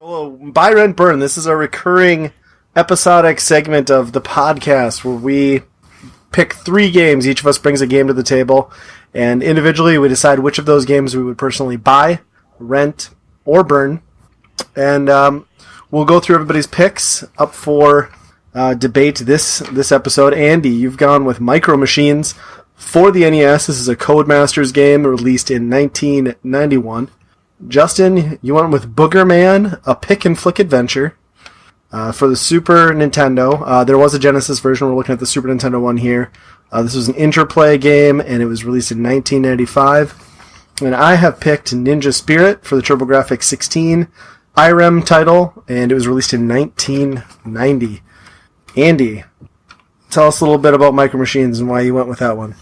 Hello, Buy, Rent, Burn. This is a recurring episodic segment of the podcast where we pick 3 games. Each of us brings a game to the table, and individually we decide which of those games we would personally buy, rent, or burn. And we'll go through everybody's picks up for debate this episode. Andy, you've gone with Micro Machines for the NES. This is a Codemasters game released in 1991. Justin, you went with Boogerman, a pick-and-flick adventure for the Super Nintendo. There was a Genesis version. We're looking at the Super Nintendo one here. This was an interplay game, and it was released in 1995. And I have picked Ninja Spirit for the TurboGrafx-16 IREM title, and it was released in 1990. Andy, tell us a little bit about Micro Machines and why you went with that one.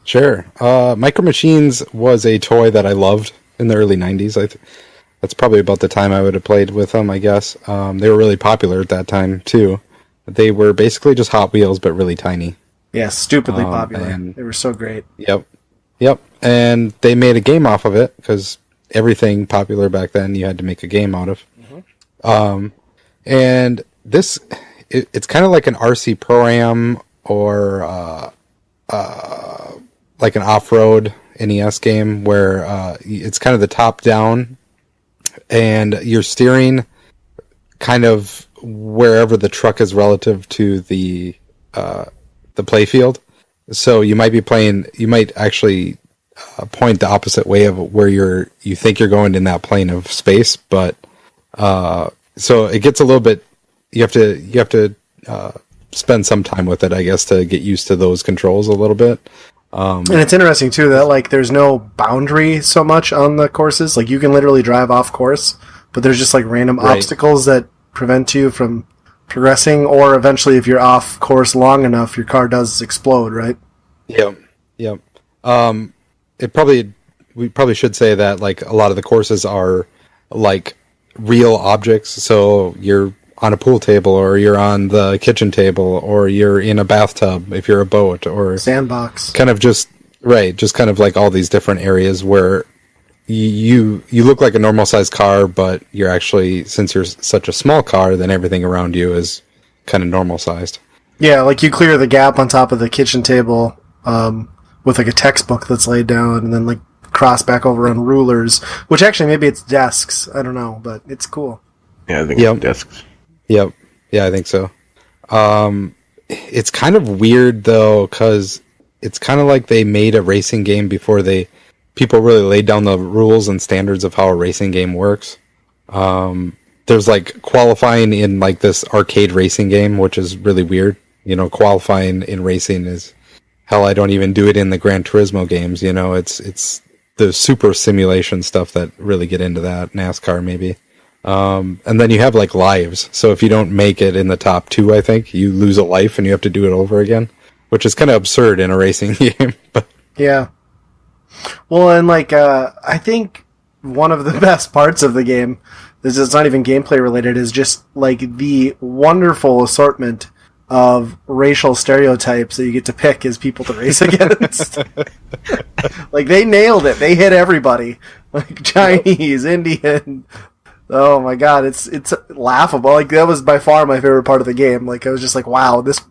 Sure. Micro Machines was a toy that I loved in the early 90s. That's probably about the time I would have played with them, I guess. They were really popular at that time, too. They were basically just Hot Wheels, but really tiny. Yeah, stupidly popular. And they were so great. Yep. And they made a game off of it, because everything popular back then you had to make a game out of. Mm-hmm. And this, it's kind of like an RC Pro-Am or like an off-road NES game where it's kind of the top-down, and you're steering kind of wherever the truck is relative to the playfield. So you might actually point the opposite way of where you think you're going in that plane of space, but so it gets a little bit. You have to spend some time with it, I guess, to get used to those controls a little bit. And it's interesting too that like there's no boundary so much on the courses. Like you can literally drive off course, but there's just like random obstacles that prevent you from progressing, or eventually if you're off course long enough, your car does explode, right? Yep. We probably should say that like a lot of the courses are like real objects. So you're on a pool table, or you're on the kitchen table, or you're in a bathtub if you're a boat, or sandbox. Kind of just kind of like all these different areas where you look like a normal sized car, but you're actually, since you're such a small car, then everything around you is kind of normal sized. Yeah, like you clear the gap on top of the kitchen table with like a textbook that's laid down, and then like cross back over on rulers, which actually maybe it's desks. I don't know, but it's cool. Yeah, I think it's desks. Yep. Yeah, I think so. It's kind of weird though, because it's kind of like they made a racing game before people really laid down the rules and standards of how a racing game works. There's like qualifying in like this arcade racing game, which is really weird. You know, qualifying in racing is hell. I don't even do it in the Gran Turismo games. You know, it's the super simulation stuff that really get into that. NASCAR maybe. And then you have like lives. So if you don't make it in the top 2, I think you lose a life and you have to do it over again, which is kind of absurd in a racing game. But yeah. Well, and like, I think one of the best parts of the game is it's not even gameplay related, is just like the wonderful assortment of racial stereotypes that you get to pick as people to race against. Like they nailed it. They hit everybody. Like Chinese, Indian. Oh my god, it's laughable. Like that was by far my favorite part of the game. Like I was just like, wow, this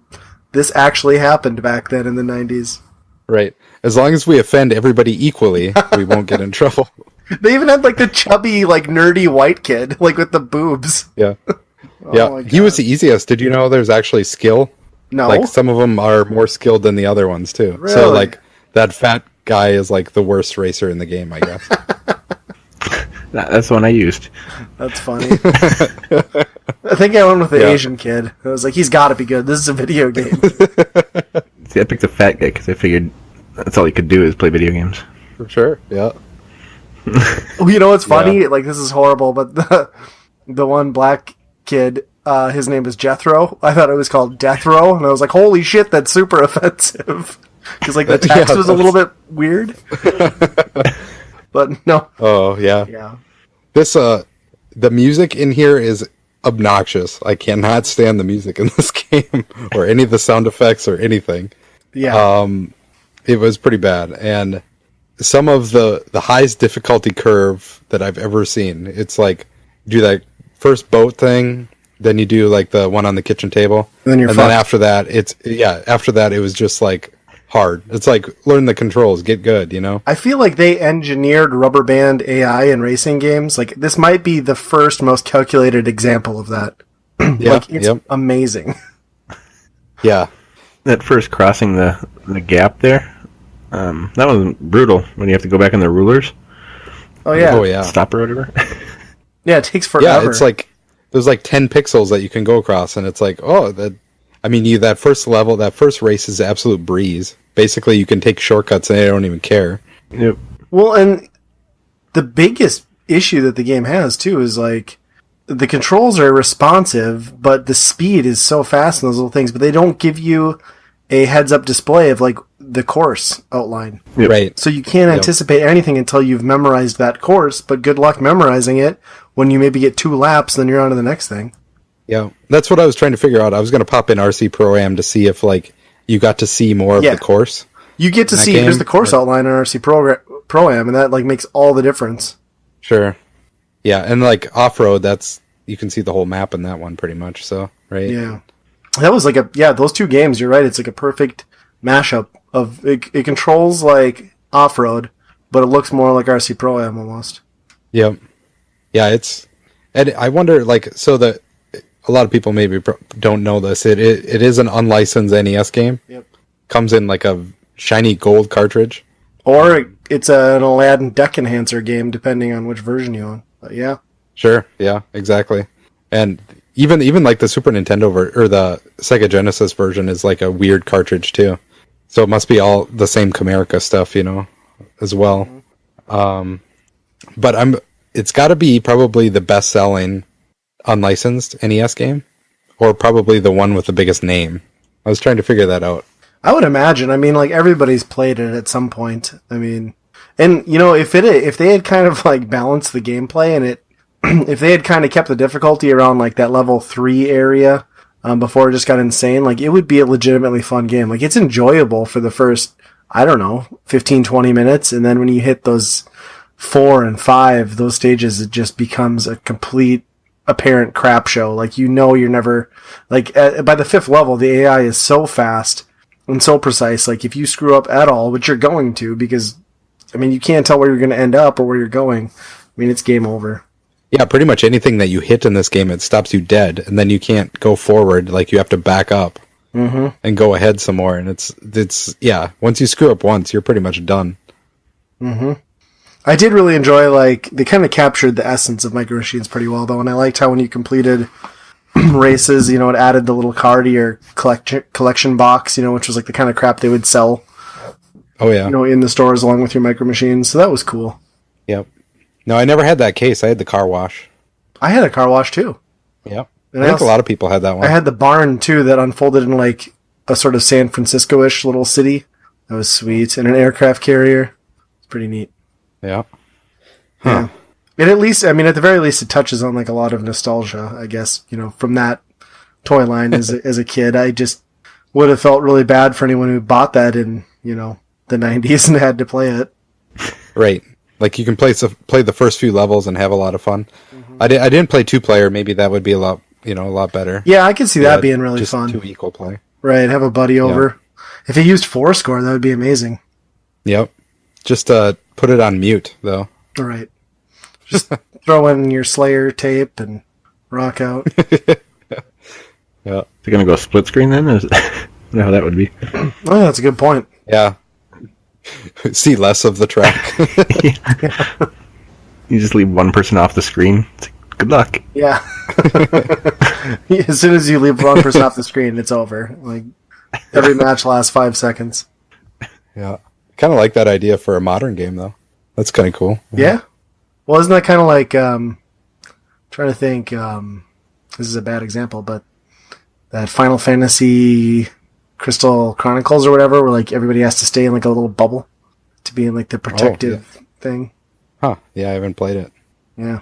actually happened back then in the 90s. Right. As long as we offend everybody equally, we won't get in trouble. They even had like the chubby, like nerdy white kid, like with the boobs. Yeah. Yeah. He was the easiest. Did you know there's actually skill? No. Like some of them are more skilled than the other ones too. Really? So like that fat guy is like the worst racer in the game, I guess. That's the one I used. That's funny. I think I went with the Asian kid. I was like, he's got to be good. This is a video game. See, I picked the fat guy because I figured that's all he could do is play video games. For sure, yeah. You know what's funny? Yeah. Like, this is horrible, but the one black kid, his name is Jethro. I thought it was called Death Row, and I was like, holy shit, that's super offensive. Because, like, the text was a little bit weird. But no. Oh, yeah. Yeah. This, the music in here is obnoxious. I cannot stand the music in this game, or any of the sound effects, or anything. Yeah. It was pretty bad, and some of the highest difficulty curve that I've ever seen. It's like do that first boat thing, then you do like the one on the kitchen table, And then after that it was just like hard. It's like learn the controls, get good, you know. I feel like they engineered rubber band AI in racing games. Like this might be the first most calculated example of that. Yeah, like it's amazing. Yeah. That first crossing the gap there, that was brutal when you have to go back on the rulers. Oh yeah. Oh yeah. Stop or whatever. Yeah, it takes forever. Yeah, it's like there's like 10 pixels that you can go across, and it's like, that first level, that first race is absolute breeze. Basically, you can take shortcuts and they don't even care. Yep. Well, and the biggest issue that the game has too is like the controls are responsive, but the speed is so fast in those little things, but they don't give you a heads-up display of like the course outline. Yep. Right. So you can't anticipate anything until you've memorized that course, but good luck memorizing it when you maybe get 2 laps, then you're on to the next thing. Yeah. That's what I was trying to figure out. I was going to pop in RC Pro-Am to see if like you got to see more of the course. You get to see here's the course outline on RC Pro-Am, and that like makes all the difference. Sure. Yeah, and like off-road, you can see the whole map in that one pretty much, so, right? Yeah. That was like those 2 games, you're right, it's like a perfect mashup of, it controls like off-road, but it looks more like RC Pro-Am almost. Yep. Yeah, and I wonder, like, so a lot of people maybe don't know this, it is an unlicensed NES game. Yep. Comes in like a shiny gold cartridge. Or it's an Aladdin deck enhancer game, depending on which version you own. But yeah. Sure, yeah, exactly. And even like the Super Nintendo or the Sega Genesis version is like a weird cartridge too. So it must be all the same Comerica stuff, you know, as well. But it's got to be probably the best-selling unlicensed NES game, or probably the one with the biggest name. I was trying to figure that out. I would imagine. I mean, like everybody's played it at some point. I mean, and you know, if they had kind of like balanced the gameplay and if they had kind of kept the difficulty around like that level 3 area before it just got insane, like it would be a legitimately fun game. Like it's enjoyable for the first, I don't know, 15, 20 minutes. And then when you hit those 4 and 5, those stages, it just becomes a complete apparent crap show. Like, you know, you're never like by the 5th level, the AI is so fast and so precise. Like if you screw up at all, which you're going to, because I mean, you can't tell where you're going to end up or where you're going. I mean, it's game over. Yeah, pretty much anything that you hit in this game, it stops you dead, and then you can't go forward. Like you have to back up and go ahead some more. And it's once you screw up once, you're pretty much done. I did really enjoy, like, they kind of captured the essence of Micro Machines pretty well, though, and I liked how when you completed races, you know, it added the little card to your collection box, you know, which was like the kind of crap they would sell. Oh yeah, you know, in the stores along with your Micro Machines. So that was cool. Yep. No, I never had that case. I had the car wash. I had a car wash too. Yep. And I think a lot of people had that one. I had the barn too that unfolded in like a sort of San Francisco-ish little city. That was sweet. And an aircraft carrier. It's pretty neat. Yeah. Huh. Yeah. And at least, I mean, at the very least, it touches on like a lot of nostalgia, I guess, you know, from that toy line as a kid. I just would have felt really bad for anyone who bought that in, you know, the 90s and had to play it. Right. Like you can play the first few levels and have a lot of fun. I didn't play 2-player. Maybe that would be a lot better. Yeah, I could see that being really just fun. 2 equal play. Right, have a buddy over. If you used Fourscore, that would be amazing. Yep. Just put it on mute though. All right. Just throw in your Slayer tape and rock out. Is Yeah. it going to go split screen then? Is how that would be. Oh, that's a good point. Yeah. See less of the track. Yeah. You just leave one person off the screen. It's like, good luck. Yeah. As soon as you leave one person off the screen, it's over. Like every match lasts 5 seconds. Yeah. Kind of like that idea for a modern game though. That's kind of cool. Yeah. Well, isn't that kind of like trying to think, this is a bad example, but that Final Fantasy Crystal Chronicles or whatever, where like everybody has to stay in like a little bubble to be in like the protective thing. Huh. Yeah, I haven't played it. Yeah.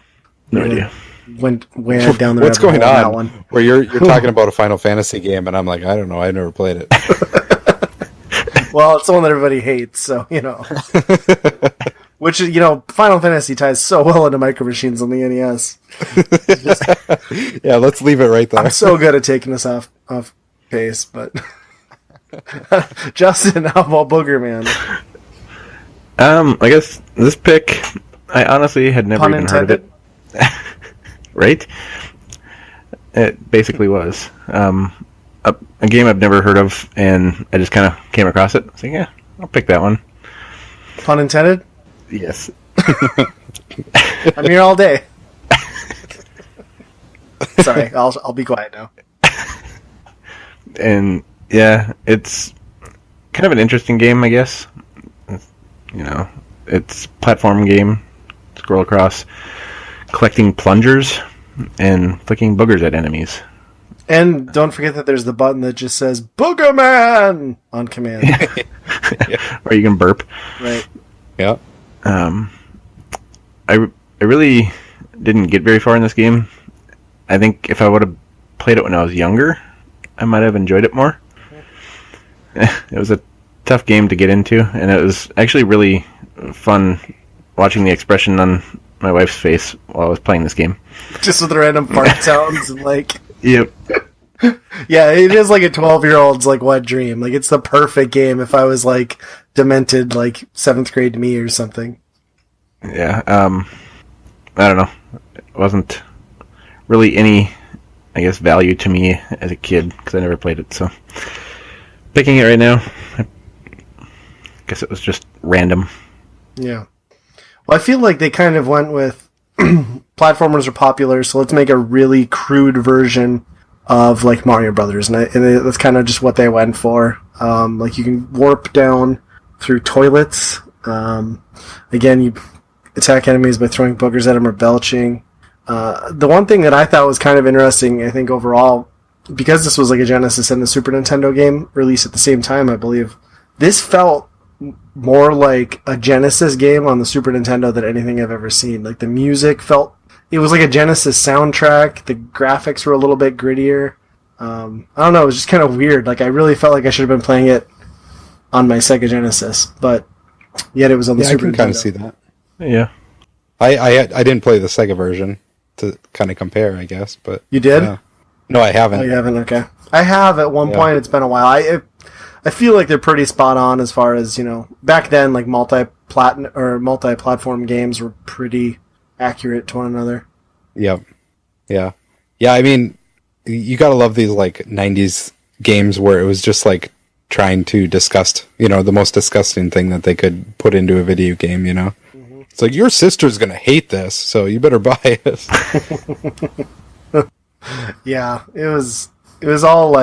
No idea. Went way down the What's rabbit going hole on? that one. Where you're talking about a Final Fantasy game, and I'm like, I don't know, I've never played it. Well, it's the one that everybody hates, so, you know. Which, Final Fantasy ties so well into Micro Machines on the NES. Yeah, let's leave it right there. I'm so good at taking us off pace, but... Justin, how about Boogerman? I guess this pick, I honestly had never Pun even heard of it. Right? It basically was. A game I've never heard of, and I just kind of came across it. So yeah, I'll pick that one. Pun intended? Yes. I'm here all day. Sorry, I'll be quiet now. And yeah, it's kind of an interesting game, I guess. It's a platform game, scroll across, collecting plungers, and flicking boogers at enemies. And don't forget that there's the button that just says Boogerman on command. Or you can burp. Right. Yeah. I really didn't get very far in this game. I think if I would have played it when I was younger, I might have enjoyed it more. It was a tough game to get into, and it was actually really fun watching the expression on my wife's face while I was playing this game. Just with random fart sounds and Yep. Yeah, it is like a 12-year-old's wet dream. It's the perfect game if I was demented 7th grade me or something. Yeah. I don't know. It wasn't really any, I guess, value to me as a kid because I never played it. So picking it right now, I guess it was just random. Yeah. Well, I feel like they kind of went with platformers are popular, so let's make a really crude version of Mario Brothers, and that's kind of just what they went for. You can warp down through toilets. Again, you attack enemies by throwing boogers at them or belching. The one thing that I thought was kind of interesting, I think overall, because this was a Genesis and a Super Nintendo game released at the same time, I believe, this felt more like a Genesis game on the Super Nintendo than anything I've ever seen. The music felt... It was like a Genesis soundtrack. The graphics were a little bit grittier. I don't know, it was just kind of weird. I really felt like I should have been playing it on my Sega Genesis, but yet it was on the Super Nintendo. I can kind of see that. Yeah. I didn't play the Sega version to kind of compare, I guess, but... You did? Yeah. No, I haven't. Oh, you haven't? Okay. I have at one point. It's been a while. I feel like they're pretty spot on as far as, back then, multi-platform games were pretty accurate to one another. Yep. Yeah. Yeah, I mean, you gotta love these, 90s games where it was just, trying to disgust, the most disgusting thing that they could put into a video game, Mm-hmm. It's your sister's gonna hate this, so you better buy it. Yeah, it was all,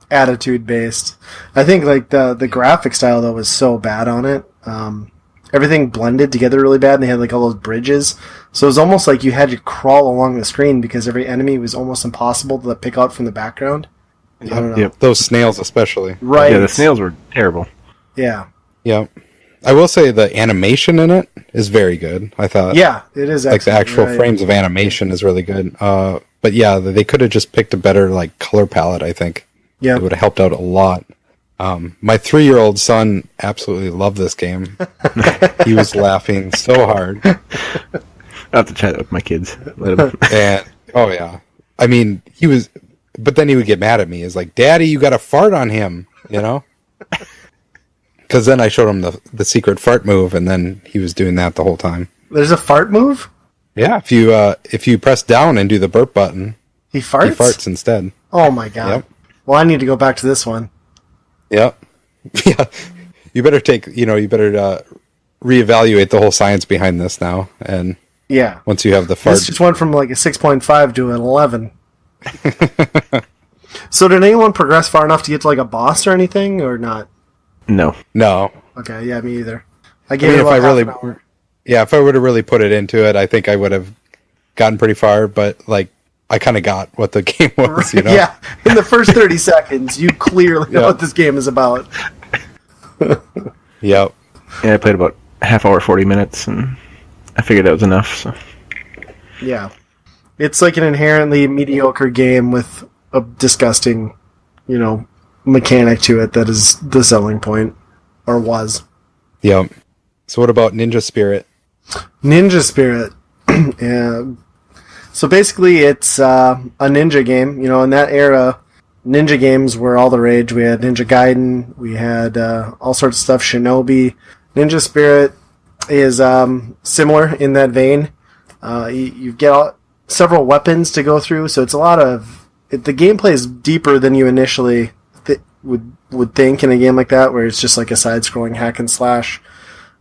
attitude based. I think the graphic style though was so bad on it. Everything blended together really bad, and they had all those bridges. So it was almost like you had to crawl along the screen because every enemy was almost impossible to pick out from the background. Yep. Those snails especially. Right. Yeah, the snails were terrible. Yeah. Yep. I will say the animation in it is very good. I thought. Yeah, it is. The actual frames of animation is really good. But yeah, they could have just picked a better color palette. I think. Yeah. It would have helped out a lot. My 3-year-old son absolutely loved this game. He was laughing so hard. I'll have to chat with my kids. And oh yeah, I mean he was, but then he would get mad at me. He's like, "Daddy, you got to fart on him," Because then I showed him the secret fart move, and then he was doing that the whole time. There's a fart move? Yeah, if you press down and do the burp button, he farts. He farts instead. Oh my god! Yep. Well, I need to go back to this one. Yep. Yeah. You better reevaluate the whole science behind this now, and yeah, once you have the fart, this just went from a 6.5 to an 11. So did anyone progress far enough to get to a boss or anything, or not? No. Okay, yeah, me either. If I would have really put it into it, I think I would have gotten pretty far, but I kind of got what the game was, Yeah, in the first 30 seconds, you clearly know what this game is about. Yep. Yeah, I played about half hour, 40 minutes, and I figured that was enough. So. Yeah. It's an inherently mediocre game with a disgusting, mechanic to it that is the selling point, or was. Yep. So what about Ninja Spirit? Ninja Spirit. Yeah. So basically, it's a ninja game. In that era, ninja games were all the rage. We had Ninja Gaiden. We had all sorts of stuff. Shinobi. Ninja Spirit is similar in that vein. You get several weapons to go through, so it's a lot of... the gameplay is deeper than you initially would think in a game like that, where it's just like a side-scrolling hack and slash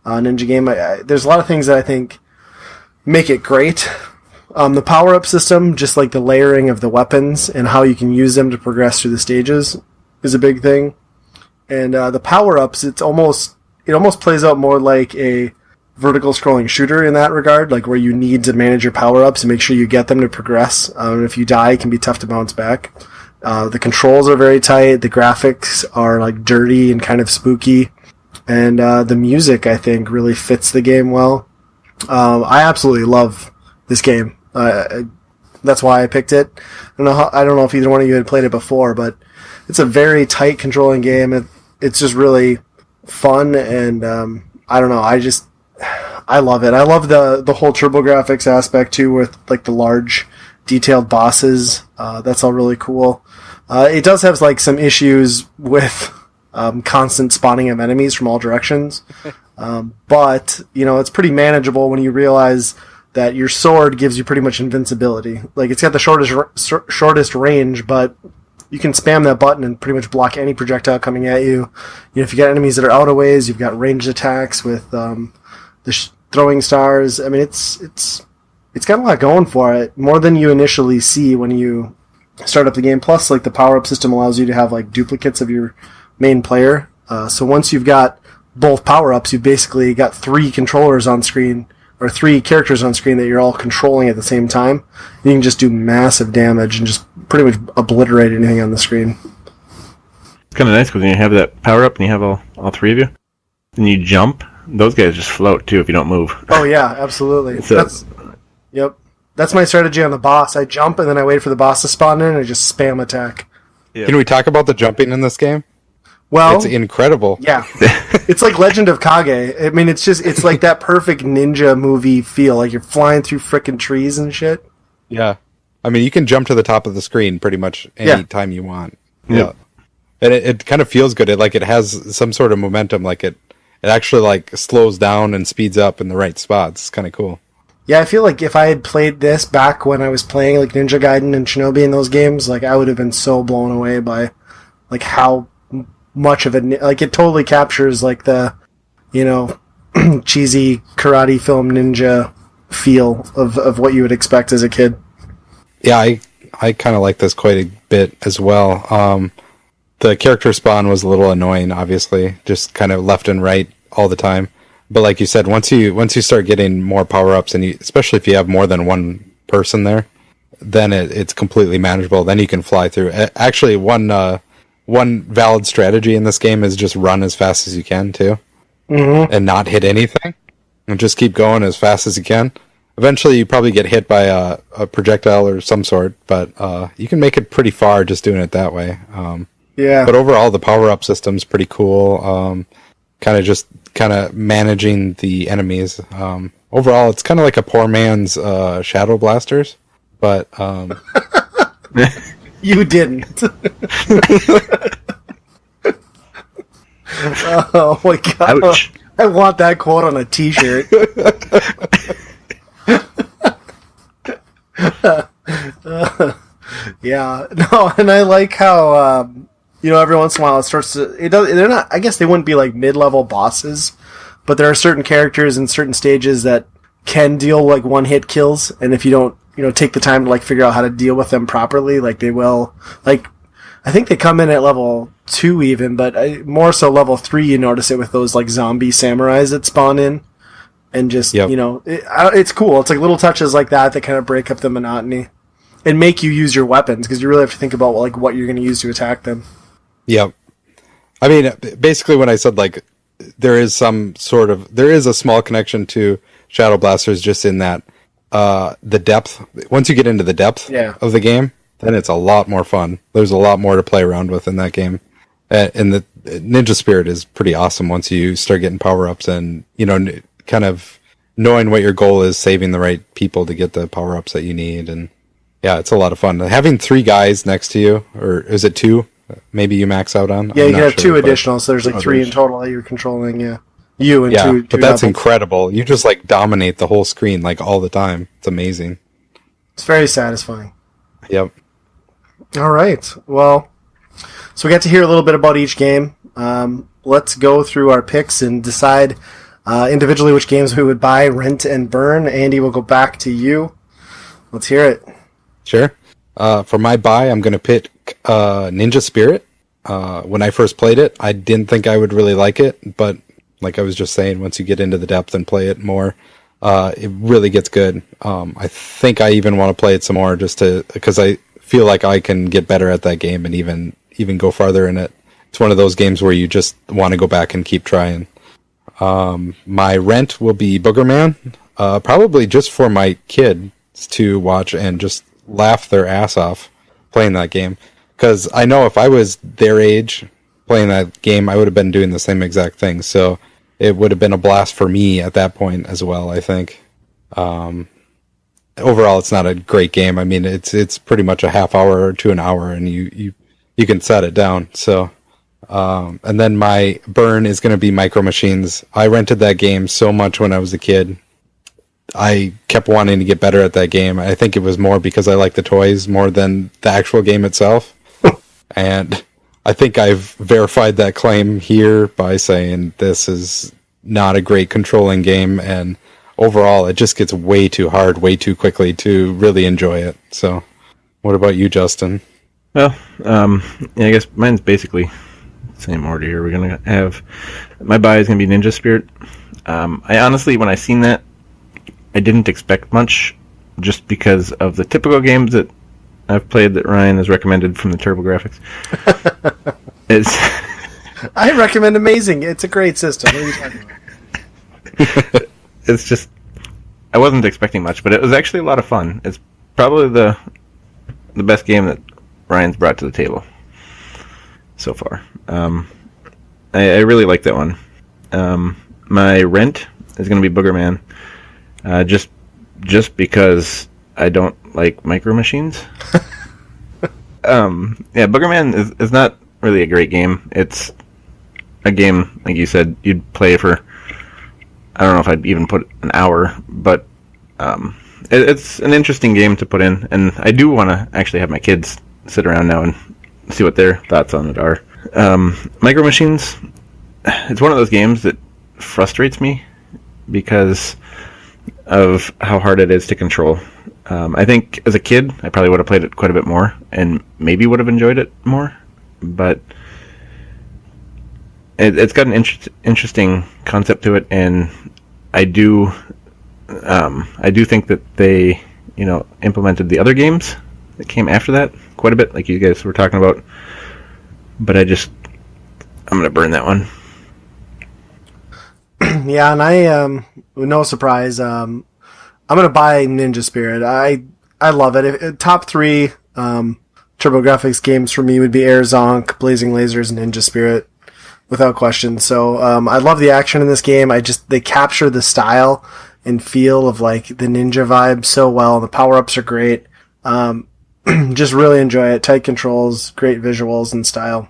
ninja game. There's a lot of things that I think make it great. The power-up system, just like the layering of the weapons and how you can use them to progress through the stages, is a big thing. And the power-ups, it almost plays out more like a vertical scrolling shooter in that regard, like where you need to manage your power-ups and make sure you get them to progress. And if you die, it can be tough to bounce back. The controls are very tight. The graphics are like dirty and kind of spooky. And the music, I think, really fits the game well. I absolutely love this game. That's why I picked it. I don't know if either one of you had played it before, but it's a very tight controlling game. It's just really fun, and I don't know. I love it. I love the whole TurboGrafx aspect too, with like the large, detailed bosses. That's all really cool. It does have like some issues with constant spawning of enemies from all directions, but it's pretty manageable when you realize that your sword gives you pretty much invincibility. Like, it's got the shortest range, but you can spam that button and pretty much block any projectile coming at you. If you got enemies that are out of ways, you've got ranged attacks with the throwing stars. I mean, it's got a lot going for it, more than you initially see when you start up the game. Plus, like, the power-up system allows you to have like duplicates of your main player. So once you've got both power-ups, you've basically got 3 controllers on screen, or 3 characters on screen that you're all controlling at the same time. You can just do massive damage and just pretty much obliterate anything on the screen. It's kind of nice because when you have that power up and you have all 3 of you, and you jump, those guys just float too if you don't move. Oh yeah, absolutely. Yep. That's my strategy on the boss. I jump and then I wait for the boss to spawn in and I just spam attack. Yep. Can we talk about the jumping in this game? Well, it's incredible. Yeah. It's like Legend of Kage. I mean, it's like that perfect ninja movie feel. Like you're flying through frickin' trees and shit. Yeah. I mean, you can jump to the top of the screen pretty much any time you want. Yeah. And it kind of feels good. It has some sort of momentum. Like it actually like slows down and speeds up in the right spots. It's kind of cool. Yeah, I feel like if I had played this back when I was playing like Ninja Gaiden and Shinobi in those games, like I would have been so blown away by like how much of it, like it totally captures like the, cheesy karate film ninja feel of what you would expect as a kid. Yeah, I kind of like this quite a bit as well. The character spawn was a little annoying, obviously, just kind of left and right all the time. But like you said, once you start getting more power-ups, and especially if you have more than one person there, then it's completely manageable. Then you can fly through. Actually, one valid strategy in this game is just run as fast as you can, too. Mm-hmm. And not hit anything. And just keep going as fast as you can. Eventually, you probably get hit by a projectile or some sort, but you can make it pretty far just doing it that way. Yeah. But overall, the power-up system's pretty cool. Kind of managing the enemies. Overall, it's kind of like a poor man's Shadow Blasters, but... You didn't. Oh my god. Ouch. I want that quote on a t-shirt. Yeah. No, and I like how every once in a while it starts to they're not, I guess they wouldn't be like mid-level bosses, but there are certain characters in certain stages that can deal like one-hit kills, and if you don't take the time to like figure out how to deal with them properly, like they will, like I think they come in at level 2 even, but more so level 3 you notice it with those like zombie samurais that spawn in, and just, it's cool. It's like little touches like that kind of break up the monotony and make you use your weapons, because you really have to think about like what you're going to use to attack them. Yep. I mean, basically when I said like there is a small connection to Shadow Blasters, just in that the depth. Once you get into the depth of the game, then it's a lot more fun. There's a lot more to play around with in that game, and Ninja Spirit is pretty awesome once you start getting power-ups and, kind of knowing what your goal is, saving the right people to get the power-ups that you need. And yeah, it's a lot of fun. Having 3 guys next to you, or is it 2? Maybe you max out on? Yeah, you can have 2 additional, so there's 3 in total that you're controlling, yeah. You and 2 but that's doubles. incredible. You just dominate the whole screen all the time. It's amazing. It's very satisfying. Yep. All right. Well, so we got to hear a little bit about each game. Let's go through our picks and decide individually which games we would buy, rent, and burn. Andy, we'll go back to you. Let's hear it. Sure. For my buy, I'm going to pick Ninja Spirit. When I first played it, I didn't think I would really like it, but like I was just saying, once you get into the depth and play it more, it really gets good. I think I even want to play it some more because I feel like I can get better at that game and even go farther in it. It's one of those games where you just want to go back and keep trying. My rent will be Boogerman, probably just for my kids to watch and just laugh their ass off playing that game. Because I know if I was their age playing that game, I would have been doing the same exact thing. So it would have been a blast for me at that point as well, I think. Overall, it's not a great game. I mean, it's pretty much a half hour to an hour, and you can set it down. So, and then my burn is going to be Micro Machines. I rented that game so much when I was a kid. I kept wanting to get better at that game. I think it was more because I like the toys more than the actual game itself. And I think I've verified that claim here by saying this is not a great controlling game, and overall it just gets way too hard, way too quickly to really enjoy it. So, what about you, Justin? Well, I guess mine's basically the same order here. We're going to have... My buy is going to be Ninja Spirit. I honestly, when I seen that, I didn't expect much, just because of the typical games that I've played that Ryan has recommended from the TurboGrafx. I recommend Amazing. It's a great system. What are you talking about? It's just... I wasn't expecting much, but it was actually a lot of fun. It's probably the best game that Ryan's brought to the table so far. I really like that one. My rent is going to be Boogerman. Just because I don't like Micro Machines. Boogerman is not really a great game. It's a game, like you said, you'd play for, I don't know if I'd even put an hour, but it's an interesting game to put in, and I do want to actually have my kids sit around now and see what their thoughts on it are. Micro Machines, it's one of those games that frustrates me because of how hard it is to control. I think as a kid, I probably would have played it quite a bit more and maybe would have enjoyed it more, but it's got an interesting concept to it, and I do think that they, implemented the other games that came after that quite a bit, like you guys were talking about, but I'm going to burn that one. Yeah, and I, no surprise, I'm going to buy Ninja Spirit. I love it. Top 3 TurboGrafx games for me would be Air Zonk, Blazing Lasers, and Ninja Spirit, without question. So I love the action in this game. They capture the style and feel of the ninja vibe so well. The power-ups are great. Just really enjoy it. Tight controls, great visuals and style.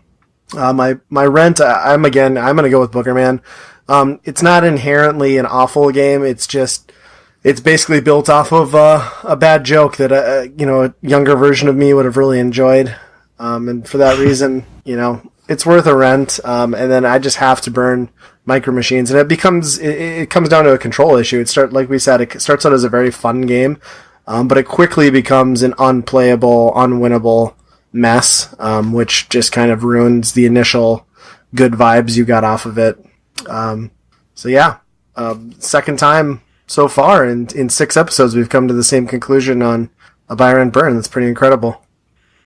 My rent, I'm going to go with Boogerman. It's not inherently an awful game. It's basically built off of a bad joke that a younger version of me would have really enjoyed, and for that reason, it's worth a rent. And then I just have to burn Micro Machines, and it comes down to a control issue. Like we said, it starts out as a very fun game, but it quickly becomes an unplayable, unwinnable mess, which just kind of ruins the initial good vibes you got off of it. So yeah, second time so far in 6 episodes we've come to the same conclusion on a buy, rent, burn. That's pretty incredible.